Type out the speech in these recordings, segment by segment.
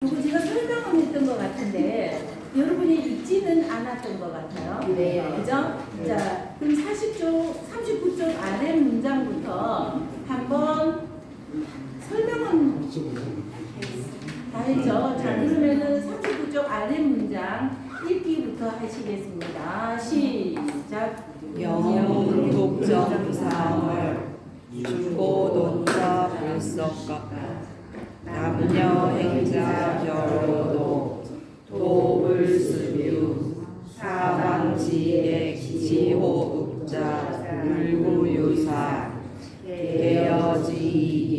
그리고 제가 설명은 했던 것 같은데 여러분이 읽지는 않았던 것 같아요. 네. 그죠? 자, 그럼 39쪽 아래 문장부터 한번 설명은 다 했죠? 자, 그러면은 39쪽 아래 문장 읽기부터 하시겠습니다. 시작. 영웅 독점상을 주고 논자 불석각 남녀 행자 결호도 도불수유 사왕지액 지호읍자 물구유사 개여지이기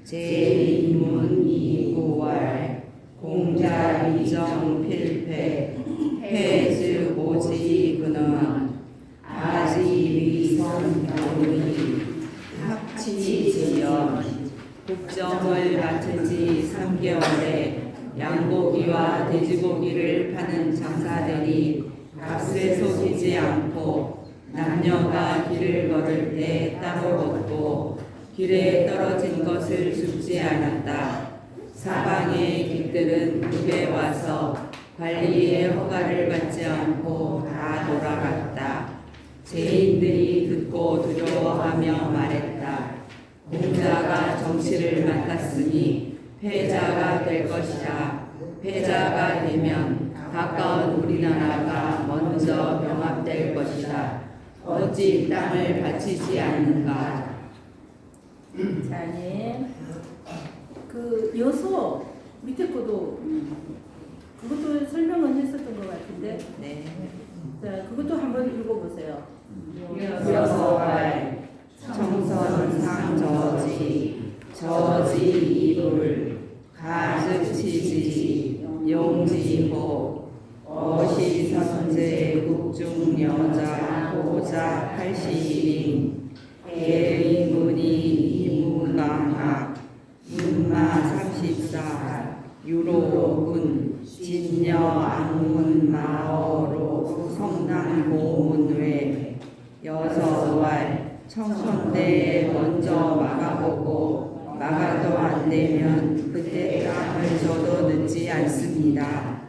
제인문이구왈 공자이정 필패 해즈오지 근원 아지위선경이 합치지연 국정을 맡은 지 3개월에 양고기와 돼지고기를 파는 장사들이 값에 속이지 않고 남녀가 길을 걸을 때 따로 걷고 길에 떨어진 것을 줍지 않았다. 사방의 길들은 읍에 와서 관리의 허가를 받지 않고 다 돌아갔다. 죄인들이 듣고 두려워하며 말했다. 공자가 정치를 맡았으니 패자가 될 것이다. 패자가 되면 가까운 우리나라가 먼저 병합될 것이다. 어찌 땅을 바치지 않는가. 자, 네. 그 여소 밑에 것도 그것도 설명은 했었던 것 같은데. 네. 자, 그것도 한번 읽어보세요. 여서왈 청선상저지 저지이불 가즉치지 용지호 어시선제 국중여자 호자 81인 계리문이 이무강학 문마 34 유로군 진여 악문 마어로 성당 고문외 여서왈 청천대에 먼저 막아보고 막아도 안 되면 그때 땅을 줘도 늦지 않습니다.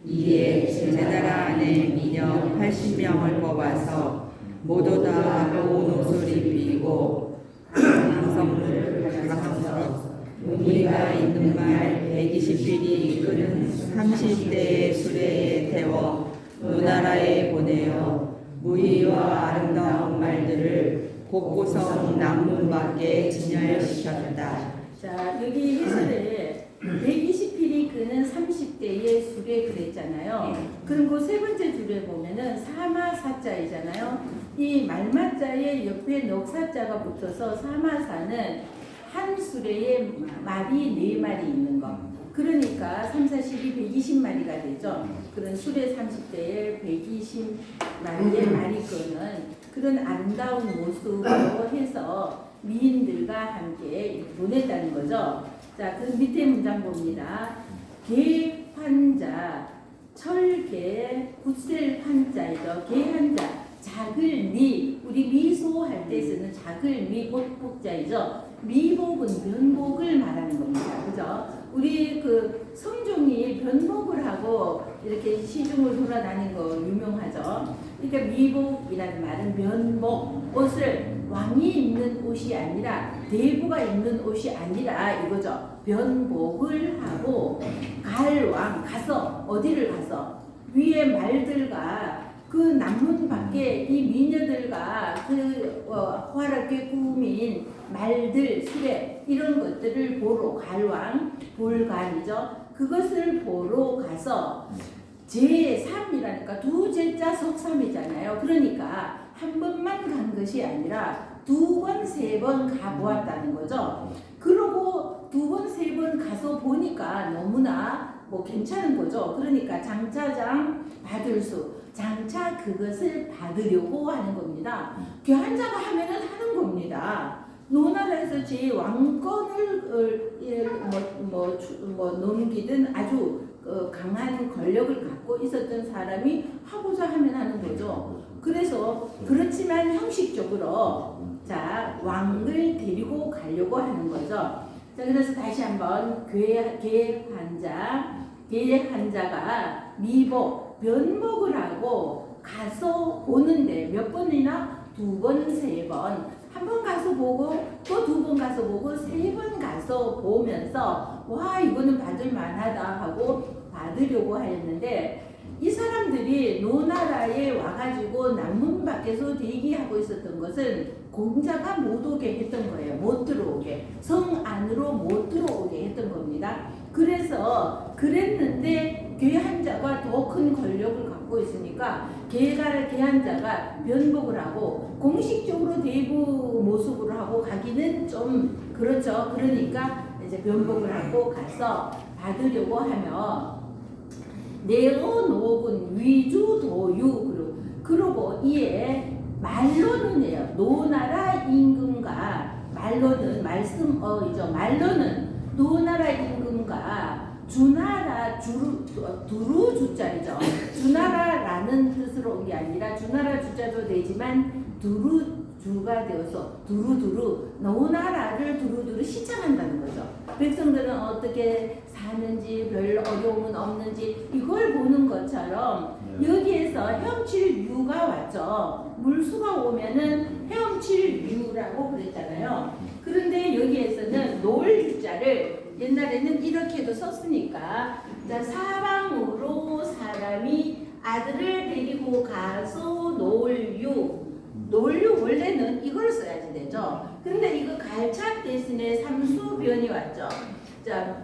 이에 제나라 안에 미녀 80명을 뽑아서 모두 다 고운 옷을 입히고 강성물을 우리가 있는 말 120필이 이끄는 30대의 수레에 태워 노나라에 보내어 무의와 아름다운 말들을 곡구성 남문 밖에 진열시켰다. 자, 여기 해설에 120필이 끄는 30대의 수레 그랬잖아요. 그럼 그 세 번째 줄에 보면은 사마사자이잖아요. 이 말마자의 옆에 넉사자가 붙어서 사마사는 한 수레에 말이 4마리 있는 거. 그러니까 3, 4, 12, 120마리가 되죠. 그런 수레 30대에 120마리의 말이 끄는 그런 아름다운 모습으로 해서 미인들과 함께 보냈다는 거죠. 자, 그 밑에 문장 봅니다. 개환자, 철개, 굳셀 환자이죠. 개환자, 작을미, 우리 미소할 때 쓰는 작을미, 복자이죠. 미복은 변복을 말하는 겁니다. 그죠? 우리 그 성종이 변복을 하고 이렇게 시중을 돌아다닌 거 유명하죠. 그러니까 미복이라는 말은 변복, 옷을 왕이 입는 옷이 아니라 대부가 입는 옷이 아니라 이거죠. 변복을 하고 갈왕 가서 어디를 가서 위에 말들과 그 남문 밖에 이 미녀들과 그 화렵게 꾸민 말들, 수레 이런 것들을 보러 갈왕, 볼간이죠. 그것을 보러 가서 제3이라니까 두 제자 석삼이잖아요. 그러니까 한 번만 간 것이 아니라 두 번, 세 번 가보았다는 거죠. 그러고 두 번, 세 번 가서 보니까 너무나 뭐 괜찮은 거죠. 그러니까 장차장 받을 수, 장차 그것을 받으려고 하는 겁니다. 교환자가 하면은 하는 겁니다. 노나라에서 제 왕권을 넘기든 아주 강한 권력을 갖고 있었던 사람이 하고자 하면 하는 거죠. 그래서 그렇지만 형식적으로 자 왕을 데리고 가려고 하는 거죠. 자, 그래서 다시 한번 계획 환자가 미복, 변복을 하고 가서 보는데 몇 번이나? 2번, 3번. 한 번 가서 보고 또 2번 가서 보고 3번 가서 보면서 와 이거는 받을 만하다 하고 받으려고 하였는데 이 사람들이 노나라에 와가지고 남문 밖에서 대기하고 있었던 것은 공자가 못 오게 했던 거예요. 못 들어오게. 성 안으로 못 들어오게 했던 겁니다. 그래서 그랬는데 계한자가 더 큰 권력을 갖고 있으니까 계한자가 변복을 하고 공식적으로 대부 모습으로 하고 가기는 좀 그렇죠. 그러니까 이제 변복을 하고 가서 받으려고 하면 내어노군 위주도유 그러고 이에 말로는요. 노나라 임금과 말로는 말씀어이죠. 말로는 노나라 임금과 주나라 두루 주자이죠. 주나라라는 뜻으로 온 게 아니라 주나라 주자도 되지만 두루주가 되어서 두루두루 노나라를 두루두루 시청한다는 거죠. 백성들은 어떻게 사는지 별 어려움은 없는지 이걸 보는 것처럼 여기에서 헤엄칠유가 왔죠. 물수가 오면은 헤엄칠유라고 그랬잖아요. 그런데 여기에서는 놀유자를 옛날에는 이렇게도 썼으니까 자, 사방으로 사람이 아들을 데리고 가서 놀유 원래는 이걸 써야지 되죠. 근데 이거 갈착 대신에 삼수변이 왔죠. 자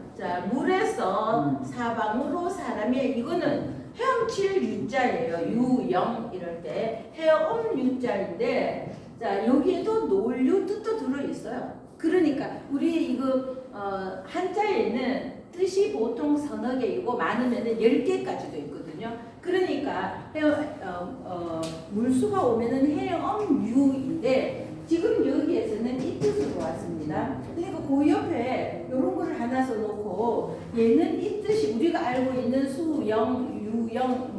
물에서 사방으로 사람이 이거는 헤엄칠 유자예요. 유영 이럴 때 헤엄 유자인데 자 여기에도 놀유 뜻도 들어 있어요. 그러니까 우리 이거 한자에는 뜻이 보통 서너 개이고 많으면은 10개까지도 있거든요. 그러니까 물수가 오면은 헤엄유인데 지금 여기에서는 이 뜻으로 왔습니다. 그러니까 그 옆에 이런 거를 하나 써놓고 얘는 이 뜻이 우리가 알고 있는 수영, 유영,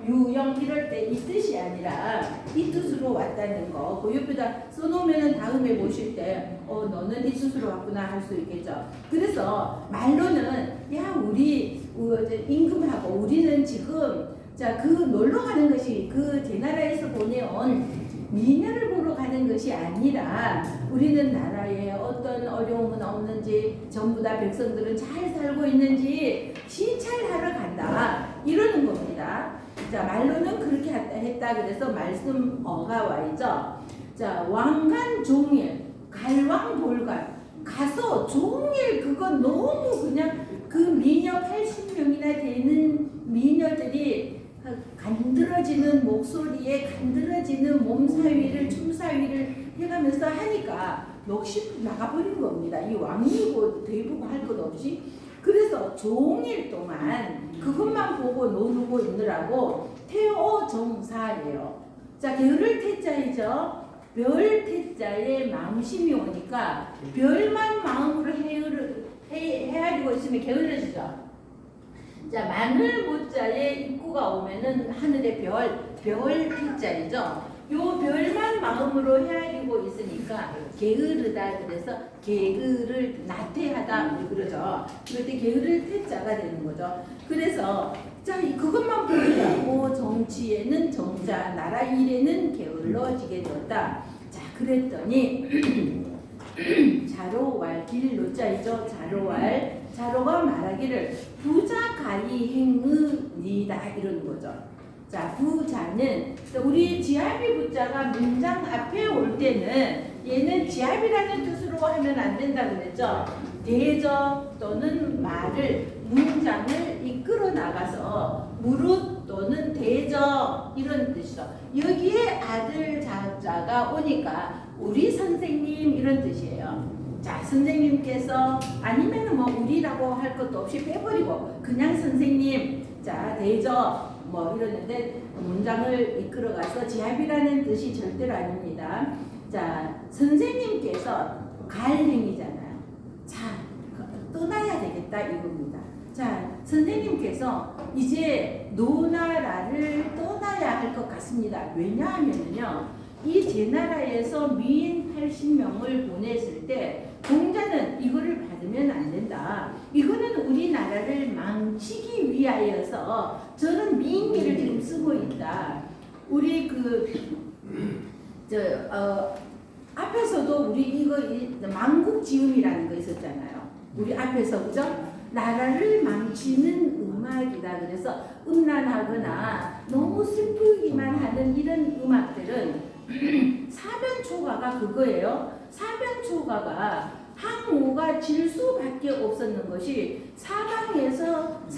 유영 이럴 때 이 뜻이 아니라 이 뜻으로 왔다는 거. 그 옆에다 써놓으면은 다음에 보실 때 너는 이 뜻으로 왔구나 할 수 있겠죠. 그래서 말로는 야 우리 임금하고 우리는 지금 자 그 놀러 가는 것이 그 제나라에서 보내온 미녀를 보러 가는 것이 아니라 우리는 나라에 어떤 어려움은 없는지 전부 다 백성들은 잘 살고 있는지 시찰하러 간다 이러는 겁니다. 자 말로는 그렇게 했다 그래서 말씀어가 와 있죠. 자 왕간 종일 갈왕볼관 가서 종일 그거 너무 그냥 그 미녀 80명이나 되는 미녀들이 간드러지는 목소리에 간드러지는 몸사위를 춤사위를 해가면서 하니까 넋이 나가버린 겁니다. 이 왕이고 대부고 할 것 없이. 그래서 종일 동안 그것만 보고 노르고 있느라고 태오정사예요. 자 게으를 태자이죠. 별 태자에 마음심이 오니까 별만 마음으로 헤아리고 있으면 게을러지죠. 자 마늘 모자에 입구가 오면은 하늘의 별 태자이죠. 요 별만 마음으로 헤아리고 있으니까 게으르다 그래서 게으를 나태하다 우리 그러죠. 그럴 때 게으를 태자가 되는 거죠. 그래서 자 그것만 보이라고 정치에는 정자 나라 일에는 게을러지게 되었다. 자 그랬더니 자로왈 길로자이죠. 자로가 말하기를 부자 가히 행의니다 이러는 거죠. 자 부자는 우리 지합이 부자가 문장 앞에 올 때는 얘는 지합이라는 뜻으로 하면 안 된다 그랬죠. 대적 또는 말을 문장을 이끌어 나가서 무릇 또는 대적 이런 뜻이죠. 여기에 아들 자자가 오니까 우리 선생님 이런 뜻이에요. 자 선생님께서 아니면은 뭐 우리라고 할 것도 없이 빼버리고 그냥 선생님 자 대적 이러는데 문장을 이끌어가서 지합이라는 뜻이 절대로 아닙니다. 자 선생님께서 갈 행위잖아요. 자 떠나야 되겠다 이겁니다. 자 선생님께서 이제 노나라를 떠나야 할 것 같습니다. 왜냐하면요 이 제나라에서 미인 80명을 보냈을 때 공자는 이거를 받을 만들면 안 된다. 이거는 우리나라를 망치기 위하여서 저런 미인계를 지금 쓰고 있다. 우리 앞에서도 우리 이거 망국지음이라는 거 있었잖아요. 우리 앞에서 그죠? 나라를 망치는 음악이다. 그래서 음란하거나 너무 슬프기만 하는 이런 음악들은 사변초가가 그거예요. 사변초가가 항우가 질 수밖에 없었는 것이 사방에서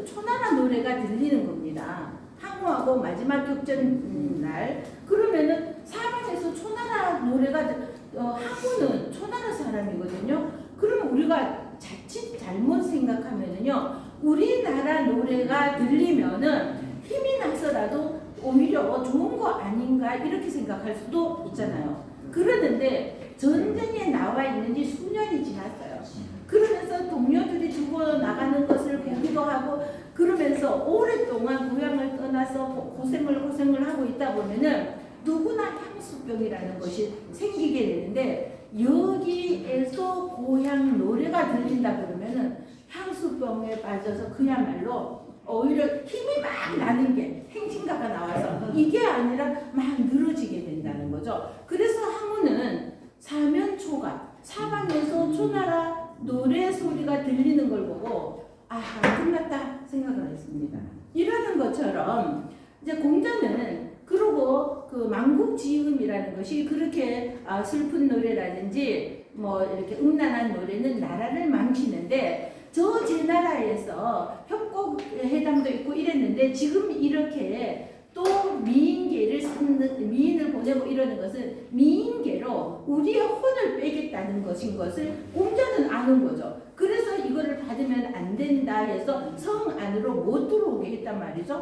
초나라 노래가 들리는 겁니다. 항우하고 마지막 격전 날 그러면은 사방에서 초나라 노래가 항우는 초나라 사람이거든요. 그러면 우리가 자칫 잘못 생각하면은요, 우리나라 노래가 들리면은 힘이 나서라도 오히려 좋은 거 아닌가 이렇게 생각할 수도 있잖아요. 그러는데 전쟁에 나와 있는 지 수년이 지났어요. 그러면서 동료들이 죽어 나가는 것을 보기도 하고 그러면서 오랫동안 고향을 떠나서 고생을 하고 있다 보면은 누구나 향수병이라는 것이 생기게 되는데 여기에서 고향 노래가 들린다 그러면은 향수병에 빠져서 그야말로 오히려 힘이 막 나는 게 행진가가 나와서 이게 아니라 막 늘어지게 된다는 거죠. 그래서 항우는 사면초가 사방에서 초나라 노래 소리가 들리는 걸 보고 끝났다 생각을 했습니다. 이러는 것처럼 이제 공자는 그러고 그 망국지음이라는 것이 그렇게 슬픈 노래라든지 뭐 이렇게 음란한 노래는 나라를 망치는데 저 제 나라에서 협곡회담도 있고 이랬는데 지금 이렇게 또 미인을 보내고 이러는 것은 미인계로 우리의 혼을 빼겠다는 것인 것을 공자는 아는 거죠. 그래서 이거를 받으면 안 된다 해서 성 안으로 못 들어오게 했단 말이죠.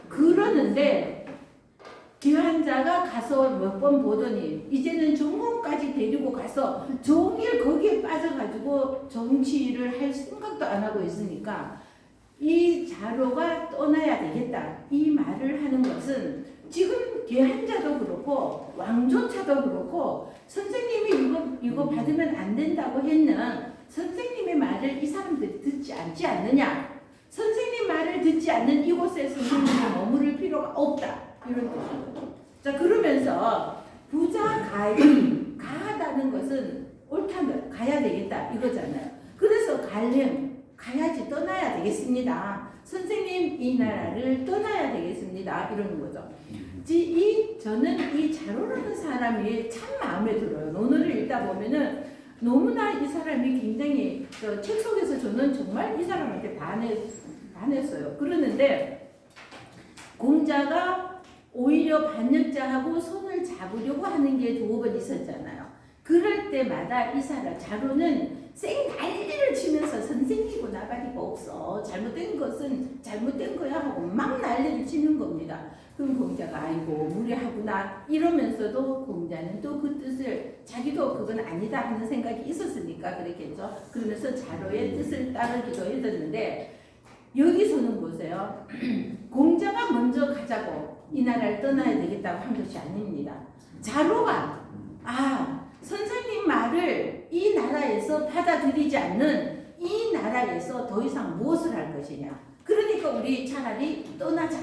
그러는데 기환자가 가서 몇 번 보더니 이제는 정몽까지 데리고 가서 종일 거기에 빠져가지고 정치를 할 생각도 안 하고 있으니까 이 자로가 떠나야 되겠다. 이 말을 하는 것은 지금 계한자도 그렇고 왕조차도 그렇고 선생님이 이거 받으면 안 된다고 했는 선생님의 말을 이 사람들이 듣지 않지 않느냐. 선생님 말을 듣지 않는 이곳에 선생님이 머무를 필요가 없다. 이런 뜻이죠. 자, 그러면서 부자 가하다는 것은 옳다면 가야 되겠다 이거잖아요. 그래서 가야지 떠나야 되겠습니다. 선생님 이 나라를 떠나야 되겠습니다. 이러는 거죠. 저는 이 자로라는 사람이 참 마음에 들어요. 논어를 읽다 보면은 너무나 이 사람이 굉장히 책 속에서 저는 정말 이 사람한테 반했어요. 그러는데 공자가 오히려 반역자하고 손을 잡으려고 하는 게 두어 번 있었잖아요. 그럴 때마다 이 사람 자로는 쌩 난리를 치면서 선생님이고 나발이고 없어. 잘못된 것은 잘못된 거야 하고 막 난리를 치는 겁니다. 그럼 공자가 아이고 무례하구나 이러면서도 공자는 또 그 뜻을 자기도 그건 아니다 하는 생각이 있었으니까 그랬겠죠. 그러면서 자로의 뜻을 따르기도 했었는데 여기서는 보세요. 공자가 먼저 가자고 이 나라를 떠나야 되겠다고 한 것이 아닙니다. 자로가 선생님 말을 이 나라에서 받아들이지 않는 이 나라에서 더 이상 무엇을 할 것이냐. 그러니까 우리 차라리 떠나자.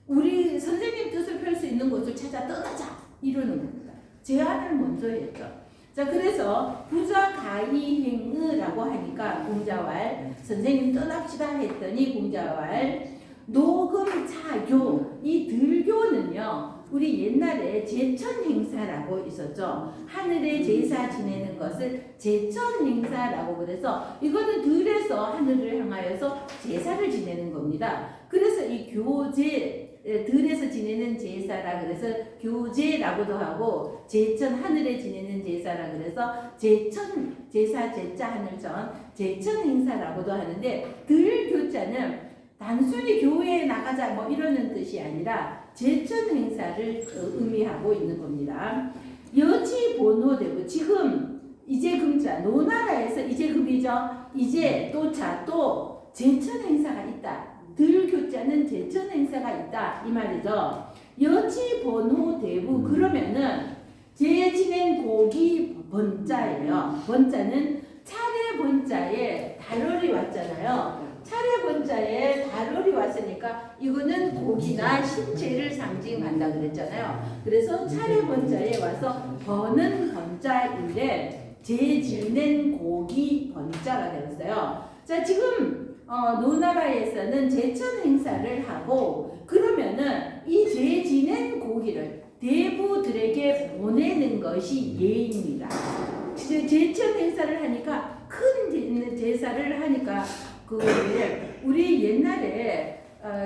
우리 선생님 뜻을 펼 수 있는 곳을 찾아 떠나자. 이러는 겁니다. 제안을 먼저 했죠. 자, 그래서 부자 가이행의라고 하니까 공자왈 선생님 떠납시다 했더니 공자왈 노금차교 이 들교는요 우리 옛날에 제천 행사라고 있었죠. 하늘에 제사 지내는 것을 제천 행사라고 그래서 이거는 들에서 하늘을 향하여서 제사를 지내는 겁니다. 그래서 이 교제 들에서 지내는 제사라 그래서 교제라고도 하고 제천 하늘에 지내는 제사라 그래서 제천 제사 제자 하늘전 제천 행사라고도 하는데 들교자는 단순히 교회에 나가자 뭐 이러는 뜻이 아니라 제천 행사를 의미하고 있는 겁니다. 여지본호되고 지금 이제금자 노나라에서 이제금이죠. 이제 또자 또 제천 행사가 있다. 들교자는 제천 행사가 있다 이 말이죠. 여지본호대부 그러면은 제 지낸 곡이 번자예요. 번자는 차례 차례 번자에 달월이 왔잖아요. 차례 번자에 달월이 왔으니까 이거는 고기나 신체를 상징한다 그랬잖아요. 그래서 차례 번자에 와서 번은 번자인데 제지낸 고기 번자가 되었어요. 자, 지금 노나라에서는 제천 행사를 하고 그러면은 이 제지낸 고기를 대부들에게 보내는 것이 예입니다. 제천 행사를 하니까 큰 제사를 하니까 우리 옛날에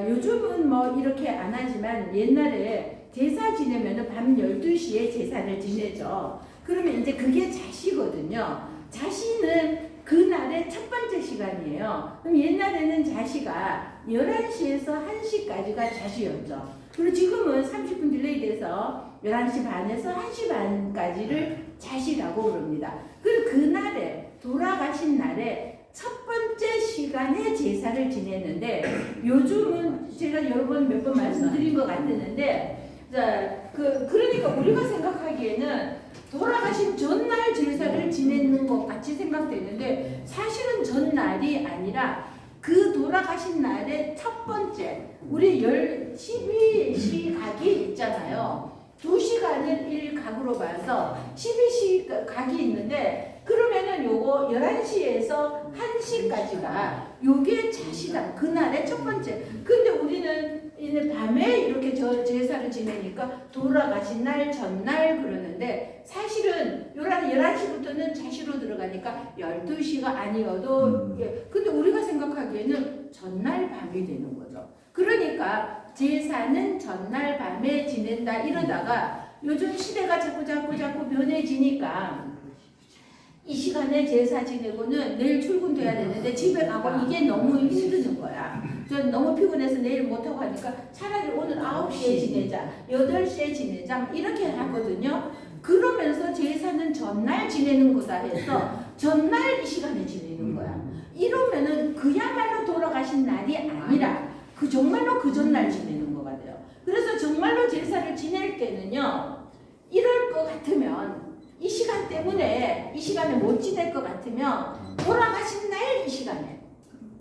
요즘은 뭐 이렇게 안 하지만 옛날에 제사 지내면은 밤 12시에 제사를 지내죠. 그러면 이제 그게 자시거든요. 자시는 그날의 첫 번째 시간이에요. 그럼 옛날에는 자시가 11시에서 1시까지가 자시였죠. 그리고 지금은 30분 딜레이 돼서 11시 반에서 1시 반까지를 자시라고 부릅니다. 그리고 그날에 돌아가신 날에 첫 번째 시간에 제사를 지냈는데 요즘은 제가 여러 번 몇 번 말씀드린 것 같았는데 그러니까 우리가 생각하기에는 돌아가신 전날 제사를 지내는 것 같이 생각되는데 사실은 전날이 아니라 그 돌아가신 날의 첫 번째 우리 12시각이 있잖아요. 2시간을 1각으로 봐서 12시각이 있는데 그러면은 요거 11시에서 1시까지가 요게 자시다. 그날의 첫 번째. 근데 우리는 이제 밤에 이렇게 제사를 지내니까 돌아가신 날 전날 그러는데 사실은 11시부터는 자시로 들어가니까 12시가 아니어도 근데 우리가 생각하기에는 전날 밤이 되는 거죠. 그러니까 제사는 전날 밤에 지낸다 이러다가 요즘 시대가 자꾸 변해지니까 이 시간에 제사 지내고는 내일 출근돼야 되는데 집에 가고 이게 너무 힘드는 거야. 전 너무 피곤해서 내일 못하고 하니까 차라리 오늘 9시에 지내자, 8시에 지내자 이렇게 하거든요. 그러면서 제사는 전날 지내는 거다 해서 전날 이 시간에 지내는 거야. 이러면은 그야말로 돌아가신 날이 아니라 정말로 그 전날 지내는 거가 돼요. 그래서 정말로 제사를 지낼 때는요. 이럴 것 같으면 이 시간 때문에 이 시간에 못 지낼 것 같으면 돌아가신 날 이 시간에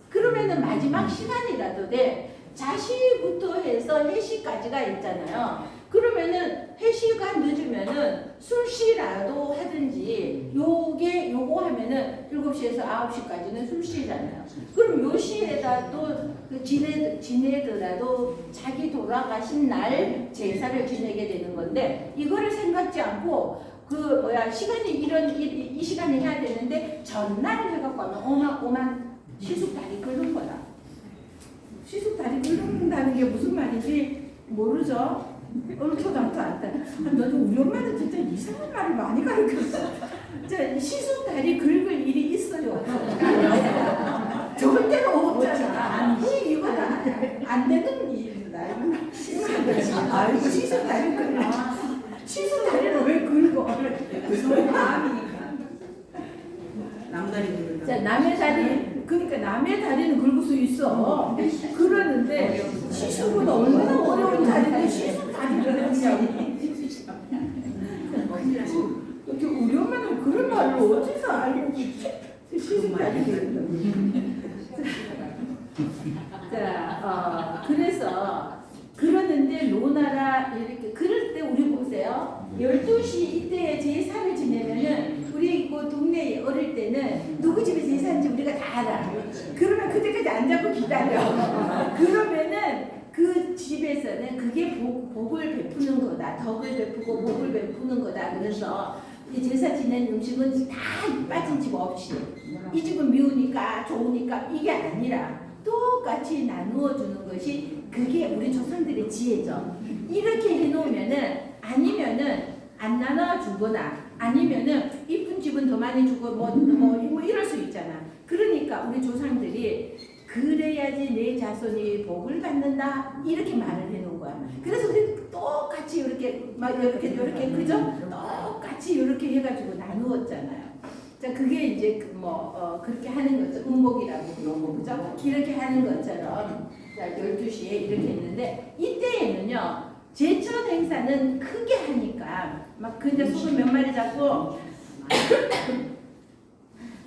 그러면은 마지막 시간이라도 돼 자시부터 해서 해시까지가 있잖아요. 그러면은 해시가 늦으면은 술시라도 하든지 요거 하면은 7시에서 9시까지는 술시잖아요. 그럼 요 시에다 또 지내더라도 자기 돌아가신 날 제사를 지내게 되는 건데 이거를 생각지 않고 시간이 이 시간에 해야 되는데 전날 해갖고 하면 오만 시숙달이 끓는 거야. 시숙달이 끓는다는 게 무슨 말인지 모르죠? 얼토당토 않다. 너도 우리 엄마는 진짜 이상한 말을 많이 가르쳤어. 시숙달이 긁을 일이 있어요. 절대로 없잖아. 이거다. 안 되는 일이다. 아이고 시숙달이 긁어. 시숙다리를 왜 긁어? 마음이니까. 남다리 긁는다. 자, 남의 다리, 그러니까 남의 다리는 긁을 수 있어. 그러는데 시숙은 얼마나 어려운 다리인데 시숙 다리를 긁냐고. 이렇게 우리 엄마는 그런 말을 어디서 알고 시숙 다리 긁는다. 자, 그래서 그러는데 노나라 이렇게 그럴 때 우리 보세요. 12시 이때 제사를 지내면은 우리 그 동네에 어릴 때는 누구 집에 제사인지 우리가 다 알아. 그러면 그때까지 안 잡고 기다려. 그러면은 그 집에서는 그게 복을 베푸는 거다. 덕을 베푸고 복을 베푸는 거다. 그래서 이 제사 지낸 음식은 다 빠진 집 없이 이 집은 미우니까 좋으니까 이게 아니라 똑같이 나누어 주는 것이 그게 우리 조상들의 지혜죠. 이렇게 해놓으면은 아니면은 안 나눠 주거나 아니면은 이쁜 집은 더 많이 주고 뭐 이럴 수 있잖아. 그러니까 우리 조상들이 그래야지 내 자손이 복을 받는다 이렇게 말을 해놓은 거야. 그래서 우리 똑같이 이렇게 그죠? 똑같이 이렇게 해가지고 나누었잖아요. 자, 그게 이제 그렇게 하는 거죠. 음복이라고 그런 거, 그죠? 이렇게 하는 것처럼, 자, 12시에 이렇게 했는데, 이때에는요, 제천 행사는 크게 하니까, 근데 소금 몇 마리 잡고,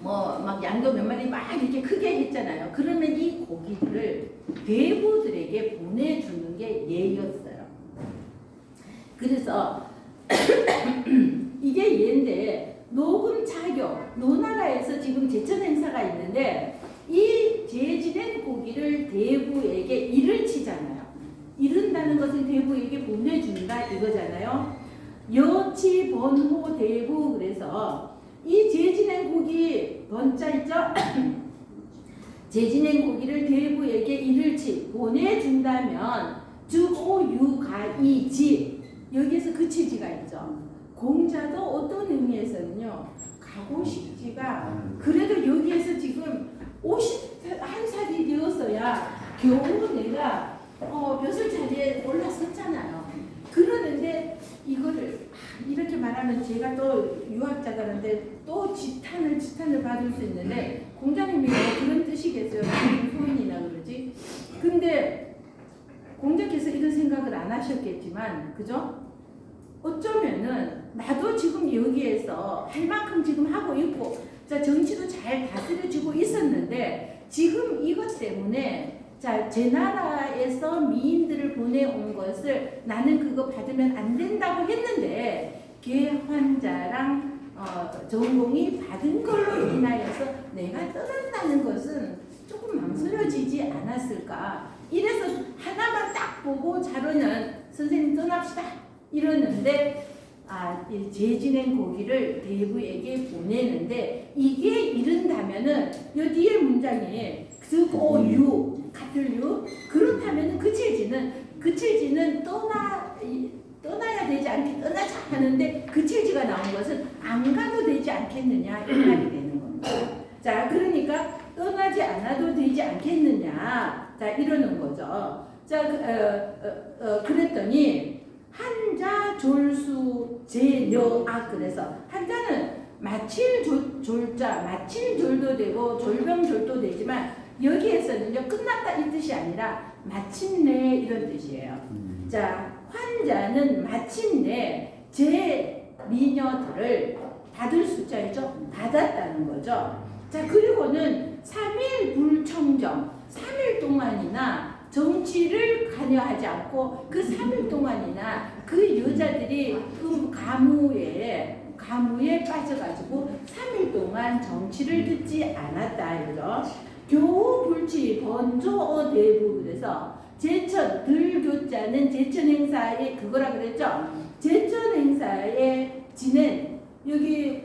뭐 막 양도 몇 마리 막 이렇게 크게 했잖아요. 그러면 이 고기들을 대부들에게 보내주는 게 예였어요. 그래서 이게 예인데 녹음 자격, 노나라에서 지금 제천 행사가 있는데 이 제지된 고기를 대부에게 일을 치잖아요. 이른다는 것은 대부에게 보내준다 이거잖아요. 여치 번호 대부. 그래서 이 제지낸 고기 번자 있죠? 제지낸 고기를 대부에게 일일치 보내준다면 주오유가이지, 여기에서 그치지가 있죠. 공자도 어떤 의미에서는요, 가고 싶지가, 그래도 여기에서 지금 51살이 되었어야 겨우 내가 벼슬 자리에 올라섰잖아요. 그러는데 이거를 이렇게 말하면 제가 또 유학자가는데 또 지탄을 받을 수 있는데, 공자님이 그런 뜻이겠어요. 무슨 소인이나 그러지. 근데 공자께서 이런 생각을 안 하셨겠지만, 그죠? 어쩌면은 나도 지금 여기에서 할 만큼 지금 하고 있고, 자, 정치도 잘 다스려지고 있었는데, 지금 이것 때문에 자, 제 나라에서 미인들을 보내온 것을 나는 그거 받으면 안 된다고 했는데, 개환자랑 전공이 받은 걸로 인하여서 내가 떠난다는 것은 조금 망설여지지 않았을까. 이래서 하나만 딱 보고 자로는 선생님 떠납시다 이러는데, 이 제지낸 고기를 대부에게 보내는데, 이게 이른다면은 요 뒤에 문장에 득오유 같을 유, 그렇다면은 그칠지는 떠나야 되지 않게 떠나자 하는데 그칠지가 나온 것은 안 가도 되지 않겠느냐 이 말이 되는 겁니다. 자, 그러니까 떠나지 않아도 되지 않겠느냐, 자 이러는 거죠. 자, 그랬더니 한자 졸수 제녀악. 그래서 한자는 마칠 졸자, 마칠 졸도 되고 졸병졸도 되지만, 여기에서는요 끝났다 이 뜻이 아니라 마침내 이런 뜻이에요. 자, 환자는 마침내 제 미녀들을 받을 숫자이죠. 받았다는 거죠. 자, 그리고는 3일 불청정, 3일 동안이나 정치를 관여하지 않고 그 3일 동안이나 그 여자들이 가무에 빠져가지고 3일 동안 정치를 듣지 않았다 이거죠. 교불치 번조어 대부. 그래서 제천 들교자는 제천 행사에 그거라 그랬죠. 제천 행사에 지낸 여기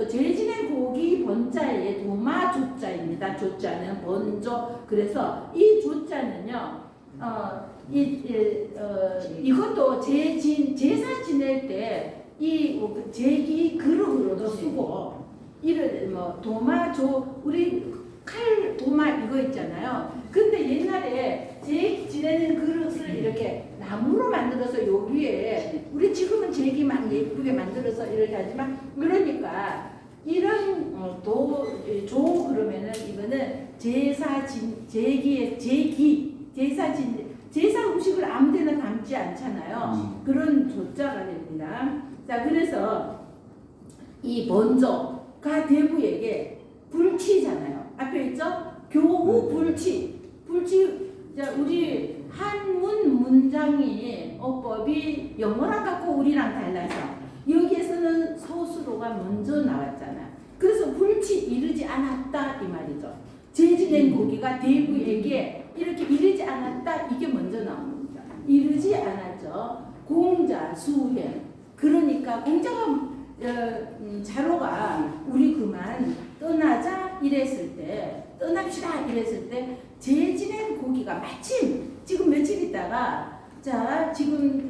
제지낸 고기 번자에 도마 조자입니다. 조자는 번조. 그래서 이 조자는요 이것도 제사 지낼 때 이 제기 그릇으로도 쓰고, 이런 뭐 도마조, 우리 칼 도마 이거 있잖아요. 근데 옛날에 제기 지내는 그릇을 이렇게 나무로 만들어서 요 위에, 우리 지금은 제기만 예쁘게 만들어서 이렇게 하지만, 그러니까 이런 조 그러면은 이거는 제사 음식을 아무데나 담지 않잖아요. 그런 조자가 됩니다. 자, 그래서 이 번조가 대부에게 불치잖아요. 앞에 있죠? 교우 불치. 자, 우리 한문 문장이 어법이 영어랑 같고 우리랑 달라서 여기에서는 서술어가 먼저 나왔잖아요. 그래서 불치 이르지 않았다 이 말이죠. 제지된 고기가 대부에게 이렇게 이르지 않았다, 이게 먼저 나옵니다. 이르지 않았죠. 공자 수행. 그러니까 공자가 자로가 우리 그만 떠나자 이랬을 때, 떠납시다 이랬을 때 제지낸 고기가 마침 지금 며칠 있다가, 자 지금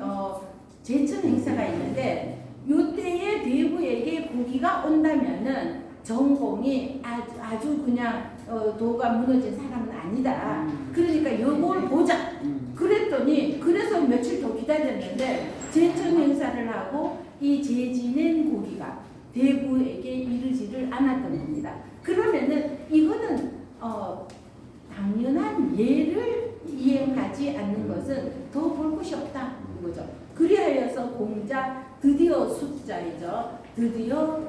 제천 행사가 있는데 요때에 대부에게 고기가 온다면은 전공이 아주 그냥 도가 무너진 사람은 아니다. 그러니까 요걸 보자. 그랬더니, 그래서 며칠 더 기다렸는데 제천 행사를 하고 이 제지낸 고기가 대부에게 이르지를 않았던 겁니다. 그러면은 이거는 당연한 예를 이행하지 않는 것은 더 볼 것이 없다 이거죠. 그리하여서 공자 드디어 숫자이죠. 드디어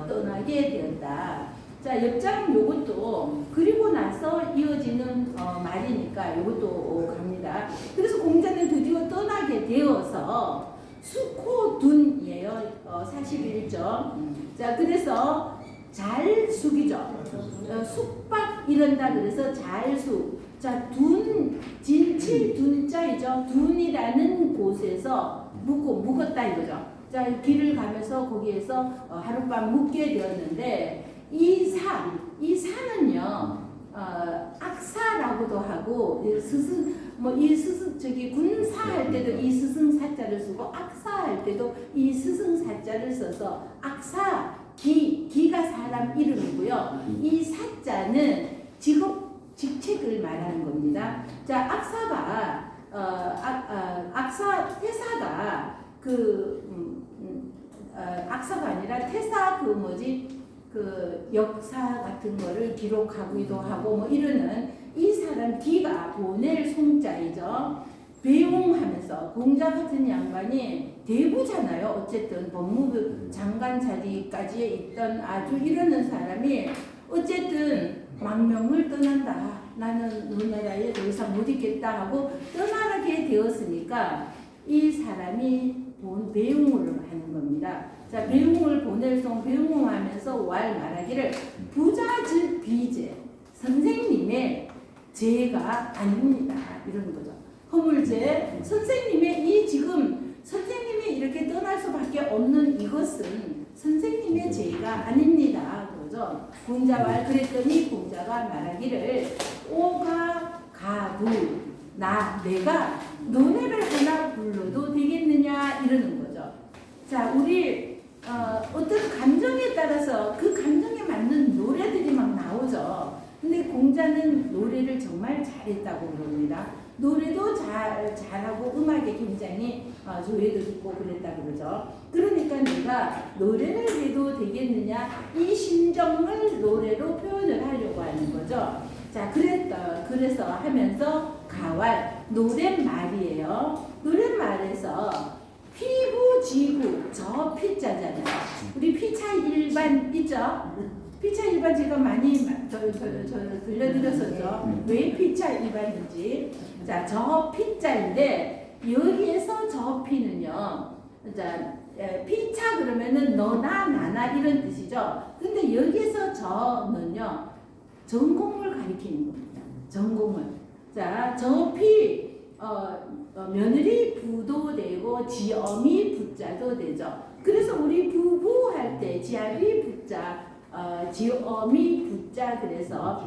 떠나게 되었다. 자, 옆장 요것도 그리고 나서 이어지는 말이니까 요것도 갑니다. 그래서 공자는 드디어 떠나게 되어서 수코둔이에요. 41절. 자, 그래서 잘 숙이죠. 숙박 이런다 그래서 잘 숙. 자, 진칠 둔자이죠. 둔이라는 곳에서 묵었다 이거죠. 자, 길을 가면서 거기에서 하룻밤 묵게 되었는데 이 사는요, 악사라고도 하고, 저기 군사할 때도 이 스승 사자를 쓰고, 악사할 때도 이 스승 사자를 써서, 악사, 기가 사람 이름이고요. 이 사자는 직책을 말하는 겁니다. 자, 태사가 악사가 아니라 태사 그 역사 같은 거를 기록하기도 하고 뭐 이러는 이 사람 기가 보낼 송자이죠. 배웅하면서 공자 같은 양반이 대부잖아요. 어쨌든 법무부 장관 자리까지 있던 아주 이러는 사람이 어쨌든 망명을 떠난다. 나는 우리나라에 더 이상 못 있겠다 하고 떠나게 되었으니까 이 사람이 배웅을 하는 겁니다. 자, 배웅을 보낼송 배웅하면서 왈 말하기를 부자즉 비제 선생님의 죄가 아닙니다. 이런 거죠. 허물죄 선생님의 지금 선생님이 이렇게 떠날 수밖에 없는 이것은 선생님의 죄가 아닙니다. 그러죠. 공자왈 그랬더니 공자가 말하기를 오가 가부 내가 노래를 하나 불러도 되겠느냐 이러는 거죠. 자, 우리 어떤 감정에 따라서 그 감정에 맞는 노래들이 막 나오죠. 근데 공자는 노래를 정말 잘했다고 그럽니다. 노래도 잘하고 음악에 굉장히 조예도 깊고 그랬다 그러죠. 그러니까 내가 노래를 해도 되겠느냐 이 심정을 노래로 표현을 하려고 하는 거죠. 자, 그래서 하면서 가왈 노랫말이에요. 노랫말에서 피부 지구 저 피자잖아요. 우리 피차 일반 있죠? 피차 일반 제가 많이 들려드렸었죠. 왜 피차 일반인지. 자, 저 피자인데 여기에서 저 피는요. 자, 피차 그러면은 너나 나나 이런 뜻이죠. 근데 여기에서 저는요. 전공을 가리키는 겁니다. 전공을. 자, 저 피 며느리 부도 되고 지엄이 부자도 되죠. 그래서 우리 부부할 때 지아비 부자, 지엄이 부자 그래서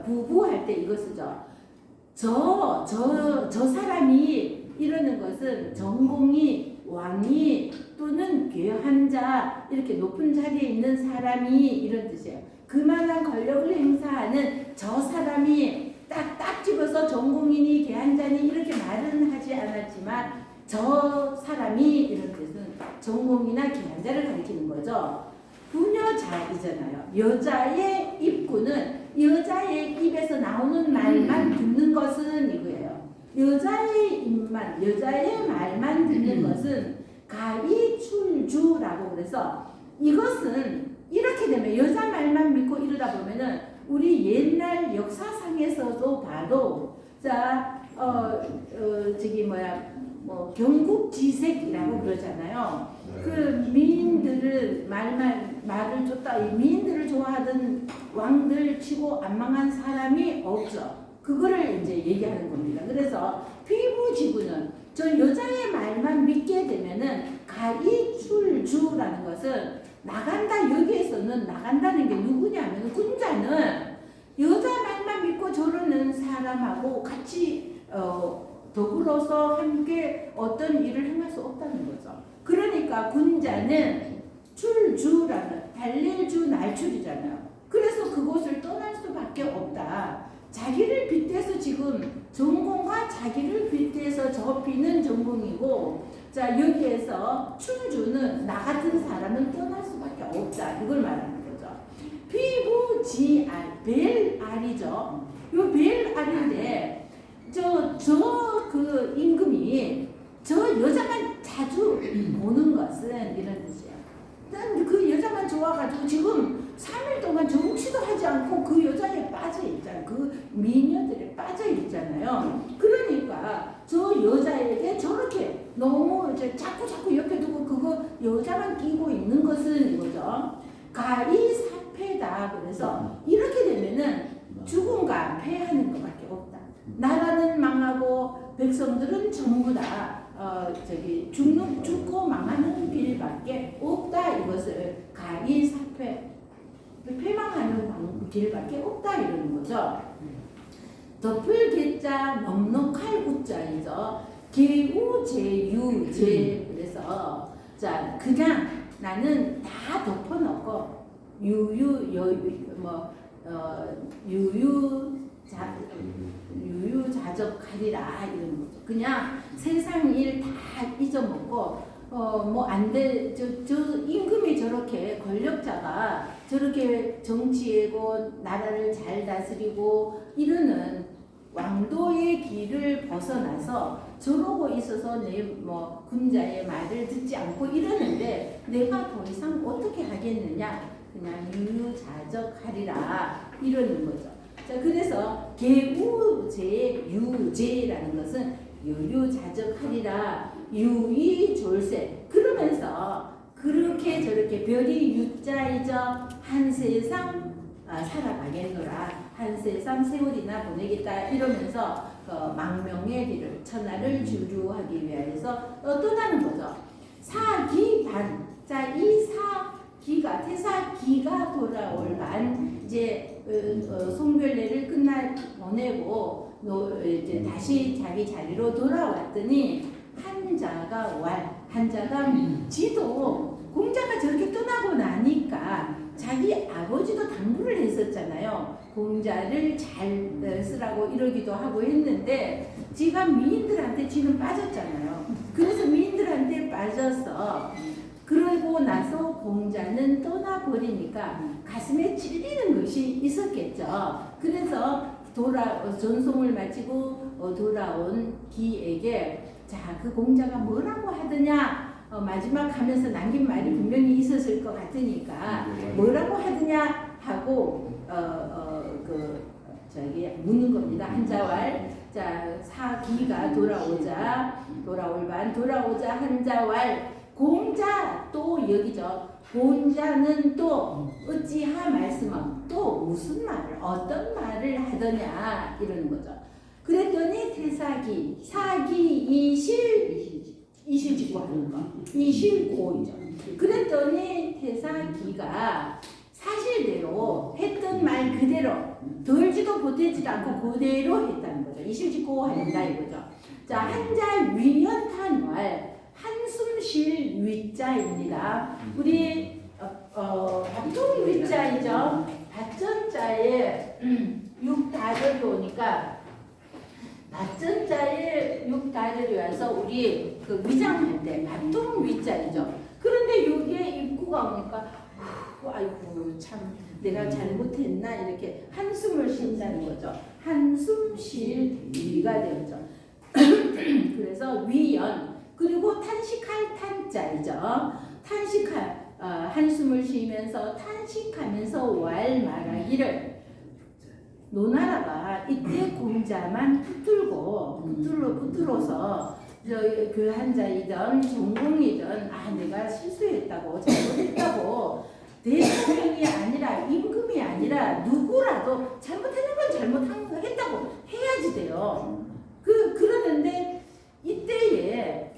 부부할 때 이거 쓰죠. 저 사람이 이러는 것은 전공이 왕이 또는 괴한 자 이렇게 높은 자리에 있는 사람이 이런 뜻이에요. 그만한 권력을 행사하는 저 사람이 딱 집어서 전공인이 괴한자니 이렇게 말은 하지 않았지만 저 사람이 이런 뜻은 전공이나 괴한자를 가리키는 거죠. 부녀자이잖아요. 여자의 입구는 여자의 입에서 나오는 말만 듣는 것은 이거예요. 여자의 입만 여자의 말만 듣는 것은 가이출주라고 그래서 이것은 이렇게 되면 여자 말만 믿고 이러다 보면은 우리 옛날 역사상에서도 봐도 자 경국지색이라고 그러잖아요. 그 미인들을 말을 쫓다 미인들을 좋아하던 왕들 치고 안 망한 사람이 없죠. 그거를 이제 얘기하는 겁니다. 그래서 피부지구는 저 여자의 말만 믿게 되면은 가이출주라는 것은 나간다 여기에서는 나간다는 게 누구냐면 군자는 여자 말만 믿고 저러는 사람하고 같이 더불어서 함께 어떤 일을 행할 수 없다는 거죠. 그러니까 군자는 출주라는 달릴주 날출이잖아요. 그래서 그곳을 떠날 수밖에 없다. 자기를 빗대서 지금 전공과 자기를 빗대서 접히는 전공이고 자 여기에서 출주는 나 같은 사람은 떠날 수밖에 없다. 이걸 말하는 거죠. 피부지알 벨알이죠. 요 벨알인데 그 임금이 저 여자만 자주 보는 것은 이런 뜻이에요. 난 그 여자만 좋아가지고 지금 3일 동안 정치도 하지 않고 그 여자에 빠져 있잖아요. 그 미녀들에 빠져 있잖아요. 그러니까 저 여자에게 저렇게 너무 이제 자꾸 옆에 두고 그거 여자만 끼고 있는 것은 이거죠. 가리사패다. 그래서 이렇게 되면은 죽음과 패하는 것밖에 없다. 나라는 망하고 백성들은 전부 다 죽고 망하는 길밖에 없다. 이것을 가리사패, 패망하는 길밖에 없다 이러는 거죠. 덮을 개자 넉넉할 우자이죠. 개우제유제. 그래서 자 그냥 나는 다 덮어놓고 유유자적하리라 이런 거죠. 그냥 세상 일 다 잊어먹고 뭐 안 돼. 저 임금이 저렇게 권력자가 저렇게 정치하고 나라를 잘 다스리고 이러는 왕도의 길을 벗어나서 저러고 있어서 내 뭐 군자의 말을 듣지 않고 이러는데 내가 더 이상 어떻게 하겠느냐. 그냥 유유자적하리라 이러는 거죠. 자, 그래서 개우제유제라는 것은 유유자적하리라 유의졸세. 그러면서 그렇게 저렇게 별이 유자이죠. 한 세상 살아가겠노라. 한 세상 세월이나 보내겠다 이러면서 망명의 길을 천하를 주류하기 위해서 떠나는 거죠. 사기반. 자, 이 사기가 태사기가 돌아올 반 이제 송별례를 끝나 보내고 이제 다시 자기 자리로 돌아왔더니 한자가 지도 공자가 저렇게 떠나고 나니까 자기 아버지도 당부를 했었잖아요. 공자를 잘 쓰라고 이러기도 하고 했는데 지가 미인들한테 지는 빠졌잖아요. 그래서 미인들한테 빠져서 그러고 나서 공자는 떠나버리니까 가슴에 찔리는 것이 있었겠죠. 그래서 전송을 마치고 돌아온 기에게 자, 그 공자가 뭐라고 하더냐 마지막 하면서 남긴 말이 분명히 있었을 것 같으니까 뭐라고 하더냐 하고 묻는 겁니다. 한자왈. 자, 사기가 돌아오자 한자왈. 공자 또 여기죠. 공자는 또 어찌하 말씀은 또 무슨 말을 어떤 말을 하더냐 이러는 거죠. 그랬더니 태사기 사기 이실직고 하는 거 이실고이죠. 그랬더니 태사기가 사실대로 했던 말 그대로 덜지도 보태지도 않고 그대로 했다는 거죠. 이실직고 한다 이거죠. 자, 한자 위연탄왈 한숨 쉴 위자입니다. 우리 밥통 위자이죠. 밭전자에 육다절이 오니까 밭전자에 육다절이 와서 우리 그 위장할 때 밥통 위자이죠. 그런데 여기에 입구가 오니까 아이고 참 내가 잘못했나 이렇게 한숨을 쉰다는 거죠. 한숨 쉴 위가 되었죠. 그래서 위연 그리고 탄식할 탄자이죠. 탄식할 한숨을 쉬면서 탄식하면서 왈 말하기를 노나라가 이때 공자만 붙들어서 교한자이든 전공이든 내가 실수했다고 잘못했다고 대통령이 아니라 임금이 아니라 누구라도 잘못하는 건 잘못했다고 해야지 돼요. 그러는데 이때에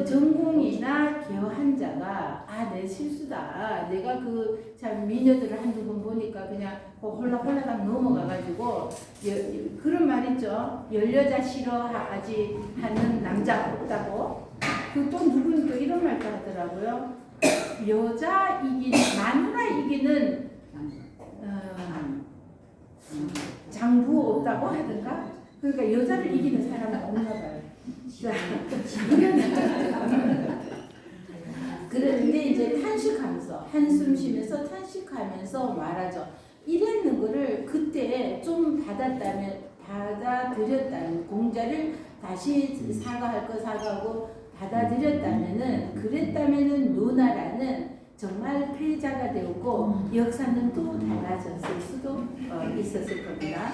전공이나 교한자가 내 실수다. 내가 참 미녀들을 한두 번 보니까 그냥 홀라홀라당 넘어가가지고 그런 말 있죠. 열여자 싫어하지 하는 남자 없다고. 또 누구는 또 이런 말도 하더라고요. 여자 이기는 마누라 이기는 장부 없다고 하던가. 그러니까 여자를 이기는 사람은 없나 봐요. 그런데 이제 탄식하면서 한숨 쉬면서 탄식하면서 말하죠. 이랬는 거를 그때 좀 받아들였다면 공자를 다시 사과할 거 사과하고 받아들였다면은 그랬다면은 노나라는 정말 패자가 되었고 역사는 또 달라졌을 수도 있었을 겁니다.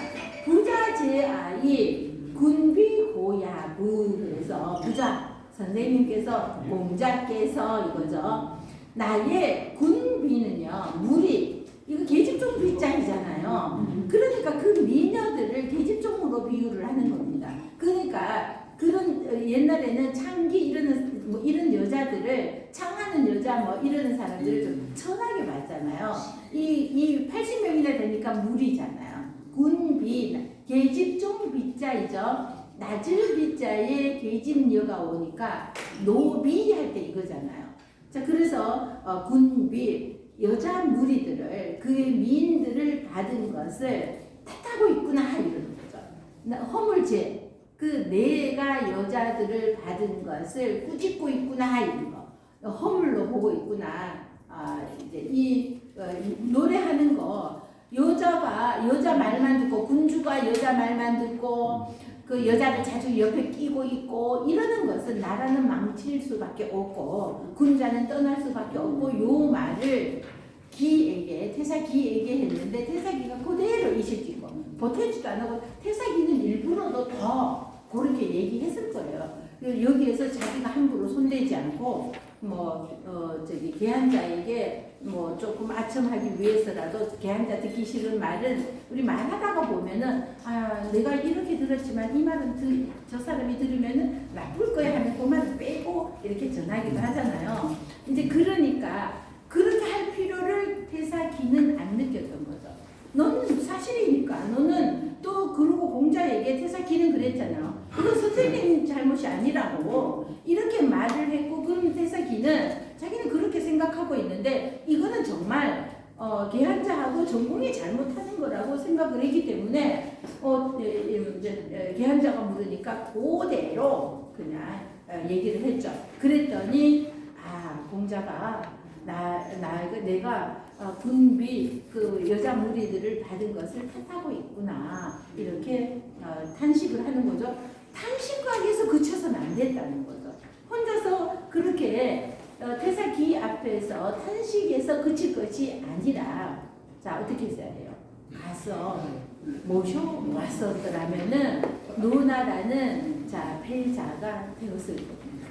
부자 제 아이 군비 고야부. 그래서 부자 선생님께서 공자께서 이거죠. 나의 군비는요 무리, 이거 계집종 비자이잖아요. 그러니까 그 미녀들을 계집종으로 비유를 하는 겁니다. 그러니까 그런 옛날에는 창기 이러는 뭐 이런 여자들을 창하는 여자 뭐 이러는 사람들을 좀 천하게 봤잖아요. 이 80명이나 되니까 무리잖아요. 군비 계집종 비자이죠. 낮을 비자에 계집녀가 오니까 노비 할 때 이거잖아요. 자, 그래서 군비 여자 무리들을 그의 미인들을 받은 것을 탓하고 있구나 이러는 거죠. 허물제 그 내가 여자들을 받은 것을 꾸짖고 있구나 이런 거, 허물로 보고 있구나. 이제 이 노래하는 거 여자가 여자 말만 듣고 군주가 여자 말만 듣고 그 여자를 자주 옆에 끼고 있고 이러는 것은 나라는 망칠 수밖에 없고 군자는 떠날 수밖에 없고 요 말을 기에게 태사기에게 했는데 태사기가 그대로 이실직고 보태지도 안 하고 태사기는 일부러도 더 그렇게 얘기했을 거예요. 여기에서 자기가 함부로 손대지 않고 저기 계한자에게 뭐 조금 아첨하기 위해서라도 계한자 듣기 싫은 말은 우리 말하다가 보면은 내가 이렇게 들었지만 이 말은 저 사람이 들으면은 나쁠 거야 하면 그 말을 빼고 이렇게 전하기도 하잖아요. 이제 그러니까 그렇게 할 필요를 태사기는 안 느꼈던 거죠. 너는 사실이니까 너는 또 그러고 공자에게 태사기는 그랬잖아요. 이건 선생님 잘못이 아니라고 이렇게 말을 했고 그럼 태사기는 자기는 그렇게 생각하고 있는데 이거는 정말 계한자하고 전공이 잘못하는 거라고 생각을 했기 때문에 계한자가 물으니까 그대로 그냥 얘기를 했죠. 그랬더니 공자가 내가 군비 그 여자 무리들을 받은 것을 탓하고 있구나 이렇게 탄식을 하는 거죠. 탄식하기에서 그쳐서는 안 됐다는 거죠. 혼자서 그렇게 태사기 앞에서 탄식에서 그칠 것이 아니라 자 어떻게 했어야 돼요? 가서 모셔왔었더라면은 노나라는 자 패자가 되었을 겁니다.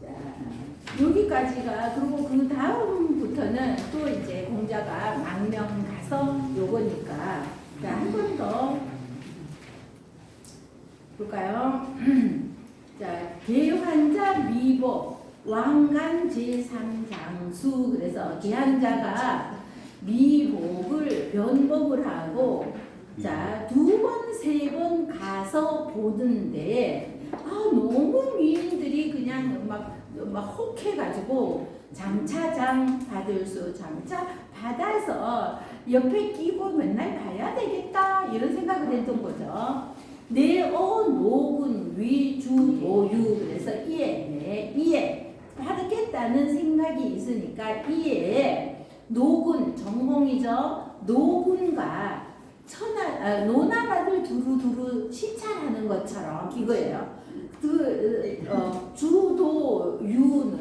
자 여기까지가 그리고 그 다음부터는 또 이제 공자가 망명 가서 요거니까 자 한 번 더 볼까요? 자 계환자 미보 왕간 제3장수. 그래서 계한자가 미복을 변복을 하고 자 2번 3번 가서 보는데 너무 미인들이 그냥 막 혹해가지고 장차장 받을 수 장차 받아서 옆에 끼고 맨날 봐야 되겠다 이런 생각을 했던 거죠. 내어 노군 위주 노유. 그래서 이에 하겠다는 생각이 있으니까 이에 노군 전공이죠. 노군과 노나라를 두루두루 시찰하는 것처럼 이거예요. 주도유는요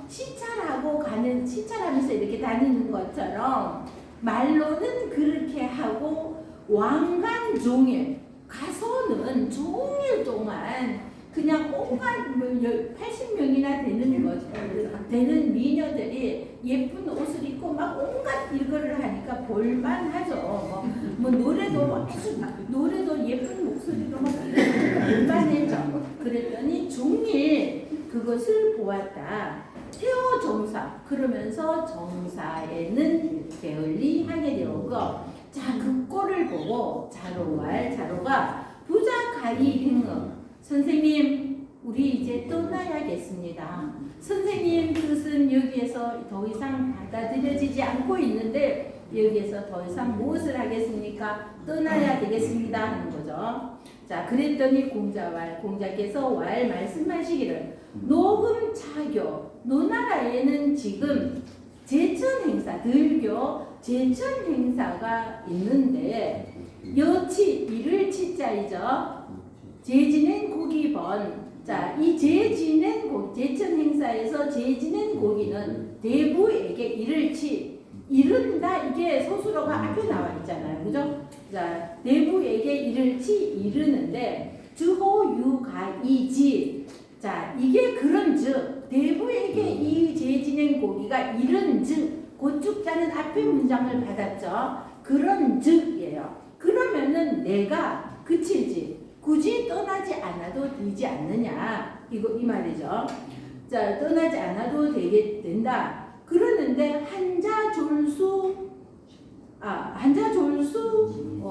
시찰하면서 이렇게 다니는 것처럼 말로는 그렇게 하고 왕간 종일 가서는 종일 동안 그냥 온갖 80명이나 되는 미녀들이 예쁜 옷을 입고 막 온갖 일거를 하니까 볼만하죠. 뭐 노래도 예쁜 목소리로 막 볼만해져. 그랬더니 종일 그것을 보았다. 태어 정사 그러면서 정사에는 게을리하게 되었고 자 그 꼴을 보고 자로가 부자 가히 행음 선생님 우리 이제 떠나야겠습니다. 선생님 뜻은 여기에서 더 이상 받아들여지지 않고 있는데 여기에서 더 이상 무엇을 하겠습니까? 떠나야 되겠습니다 하는 거죠. 자 그랬더니 공자께서 말씀하시기를 노금 차교 노나라에는 지금 제천 행사 들교 제천 행사가 있는데 여치 이를 치자이죠. 제지는 고기번 자, 이 제지낸 곡, 제천 행사에서 제지낸 고기는 대부에게 이른다. 이게 소수로가 앞에 나와 있잖아요. 그죠? 자, 대부에게 이르는데 주호유가이지. 자, 이게 그런즉 대부에게 이 제지낸 고기가 이른즉 고축자는 앞에 문장을 받았죠. 그런즉이에요. 그러면은 내가 그칠지 굳이 떠나지 않아도 되지 않느냐, 이 말이죠. 자, 떠나지 않아도 된다. 그러는데 한자졸수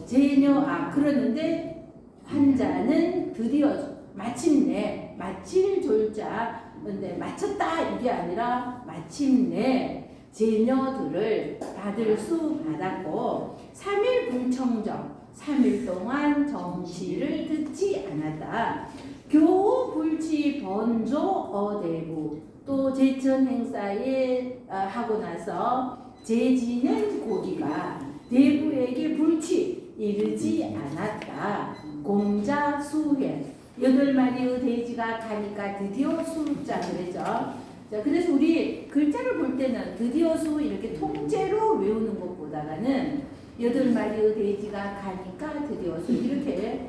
제녀 그러는데 한자는 드디어 마침내 마칠 졸자 근데 마쳤다 이게 아니라 마침내 제녀들을 받을 수 받았고 3일 불청정 3일 동안 정치를 듣지 않았다. 교우 불치 번조 어대부 또 제천 행사에 하고 나서 제지는 고기가 대부에게 불치 이르지 않았다. 공자 수회 8마리의 돼지가 가니까 드디어 수자 그러죠. 자, 그래서 우리 글자를 볼 때는 드디어 수 이렇게 통째로 외우는 것보다는 8마리의 돼지가 가니까 드디어 수 이렇게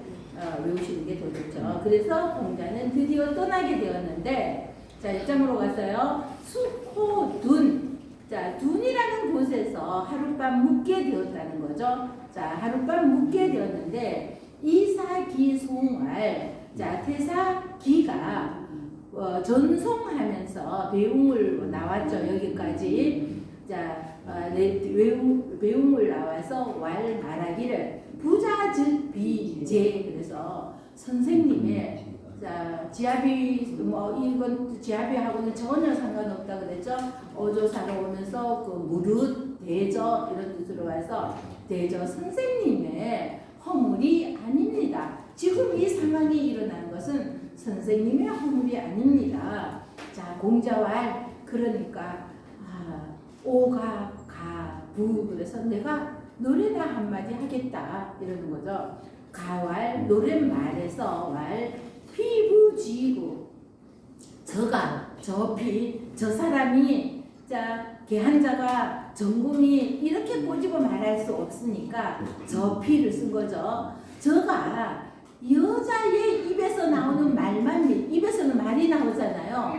외우시는 게 더 좋죠. 그래서 공자는 드디어 떠나게 되었는데, 자, 1장으로 가서요. 숙호둔. 자, 둔이라는 곳에서 하룻밤 묵게 되었다는 거죠. 자, 하룻밤 묵게 되었는데, 이사기송알. 자, 태사기가 전송하면서 배웅을 나왔죠. 여기까지. 자, 배웅을 나와서 말하기를 부자즉 비제. 그래서 선생님의 자, 지아비 이건 지아비하고는 전혀 상관없다 그랬죠. 어조사로 오면서 그 무릇 대저 이런 뜻으로 와서 대저 선생님의 허물이 아닙니다. 지금 이 상황이 일어난 것은 선생님의 허물이 아닙니다. 자, 공자왈 그러니까 오가 가부 그래서 내가 노래나 한마디 하겠다 이러는 거죠. 가왈 노랫말에서 왈 피부지구 저 사람이 자 개한자가 전공이 이렇게 꼬집어 말할 수 없으니까 저 피를 쓴 거죠. 저가 여자의 입에서 나오는 말만 입에서는 말이 나오잖아요.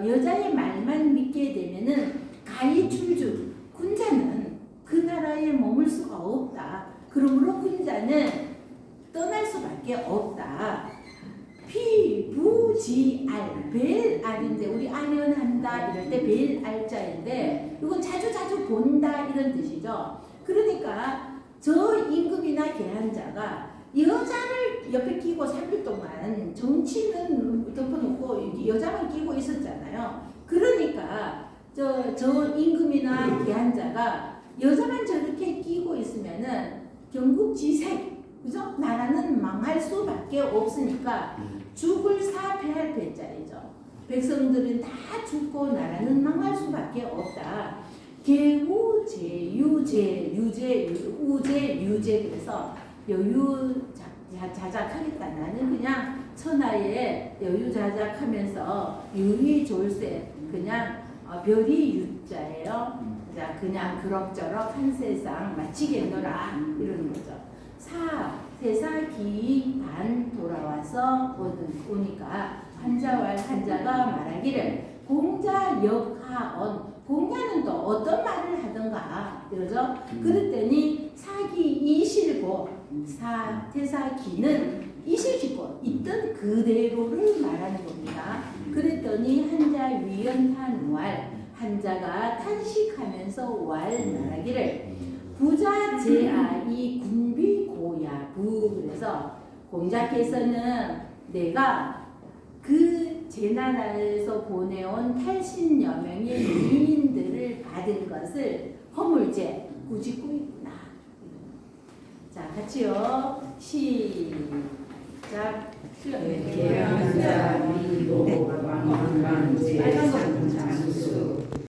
여자의 말만 믿게 되면은 가이출주 군자는 그 나라에 머물 수가 없다. 그러므로 군자는 떠날 수밖에 없다. 피부지알 벨알인데 우리 아련한다 이럴 때 벨알자인데 이건 자주 본다 이런 뜻이죠. 그러니까 저 임금이나 계한자가 여자를 옆에 끼고 3일 동안 정치는 덮어놓고 여자만 끼고 있었잖아요. 그러니까 저 임금이나 계한자가 여자만 저렇게 끼고 있으면은 경국지색 그죠? 나라는 망할 수밖에 없으니까 죽을 사패할 패자이죠. 백성들은 다 죽고 나라는 망할 수밖에 없다. 개우제, 우제 그래서 여유 자작하겠다. 나는 그냥 천하에 여유 자작하면서 유희 졸세 그냥 별이 유자예요. 자 그냥 그럭저럭 한 세상 마치겠노라 이러는 거죠. 태사기 반 돌아와서 오니까 한자가 말하기를 공자 역하언 공자는 또 어떤 말을 하던가 이러죠. 그랬더니 사기 이실고 태사기는 이실짓고 있던 그대로를 말하는 겁니다. 그랬더니 한자 위연탄왈 한자가 탄식하면서 말하기를 부자 제아이 군비고야부 그래서 공자께서는 내가 그 제나라에서 보내온 80여 명의 미인들을 받은 것을 허물죄 꾸짖고 있구나. 자 같이요. 시작. 계한자 미도 왕만제 상장수